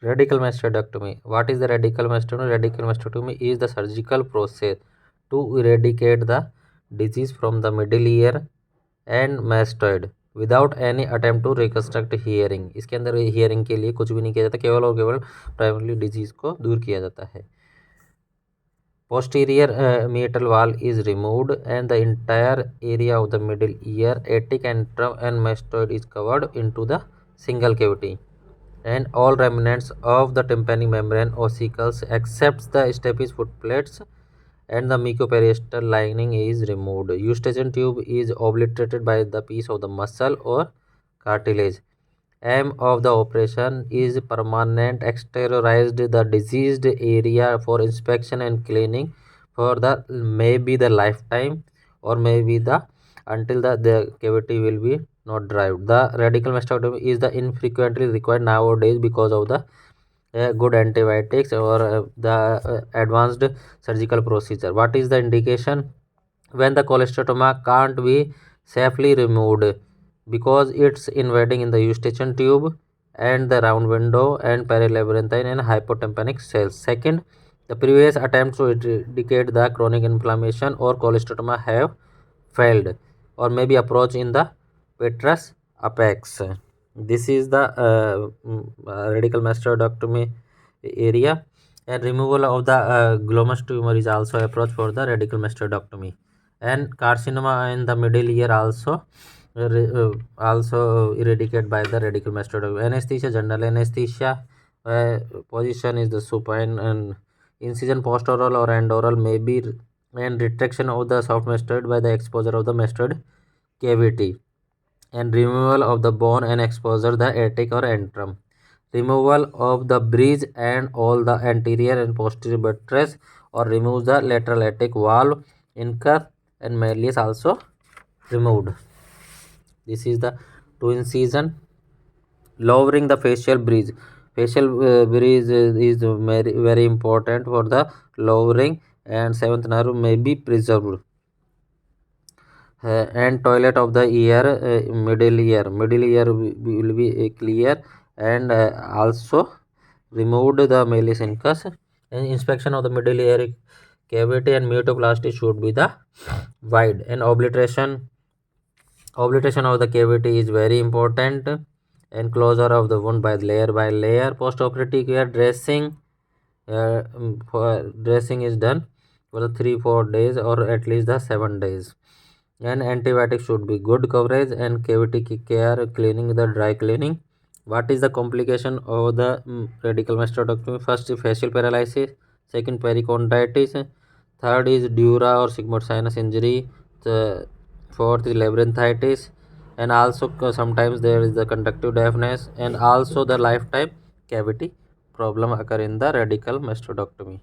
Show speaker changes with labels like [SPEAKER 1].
[SPEAKER 1] Radical mastoidectomy. What is the radical mastectomy? Radical mastectomy is the surgical process to eradicate the disease from the middle ear and mastoid without any attempt to reconstruct hearing. इसके अंदर hearing के लिए कुछ भी नहीं किया जाता, केवल और केवल प्राइमरी डिजीज को दूर किया जाता है. Posterior meatal wall is removed and the entire area of the middle ear, atic antrum and mastoid is covered into the single cavity, and all remnants of the tympanic membrane ossicles except the stapes foot plates and the mucoperiosteal lining is removed. Eustachian tube is obliterated by the piece of the muscle or cartilage. Aim of the operation is permanent exteriorized the diseased area for inspection and cleaning for the maybe the lifetime or maybe the until the cavity will be not dried. The radical mastectomy is the infrequently required nowadays because of the good antibiotics or the advanced surgical procedure. What is the indication? When the cholesteatoma can't be safely removed because it's invading in the eustachian tube and the round window and perilabyrinthine and hypotympanic cells. Second, the previous attempts to eradicate the chronic inflammation or cholesteatoma have failed or maybe approach in the petrous apex. This is the radical mastoidectomy area, and removal of the glomus tumor is also approach for the radical mastoidectomy, and carcinoma in the middle ear also eradicated by the radical mastoidectomy. Anesthesia, general anesthesia, position is the supine, and incision postoral or endoral may be, and retraction of the soft mastoid by the exposure of the mastoid cavity, and removal of the bone and exposure the attic or antrum. Removal of the bridge and all the anterior and posterior buttress or remove the lateral attic wall, incus and malleus also removed. This is the two incision. Lowering the facial bridge. Facial bridge is very, very important for the lowering, and seventh nerve may be preserved. And toilet of the ear, middle ear will be clear, and also removed the malleus incus, and inspection of the middle ear cavity and mutoplasty should be the wide, and obliteration of the cavity is very important, and closure of the wound by layer. Post-operative care dressing, dressing is done for the 3-4 days or at least the 7 days, and antibiotics should be good coverage, and cavity care cleaning, the dry cleaning. What is the complication of the radical mastectomy? First, facial paralysis. Second, periconditis. Third is dura or sigmoid sinus injury. The fourth is labyrinthitis, and also sometimes there is the conductive deafness, and also the lifetime cavity problem occur in the radical mastectomy.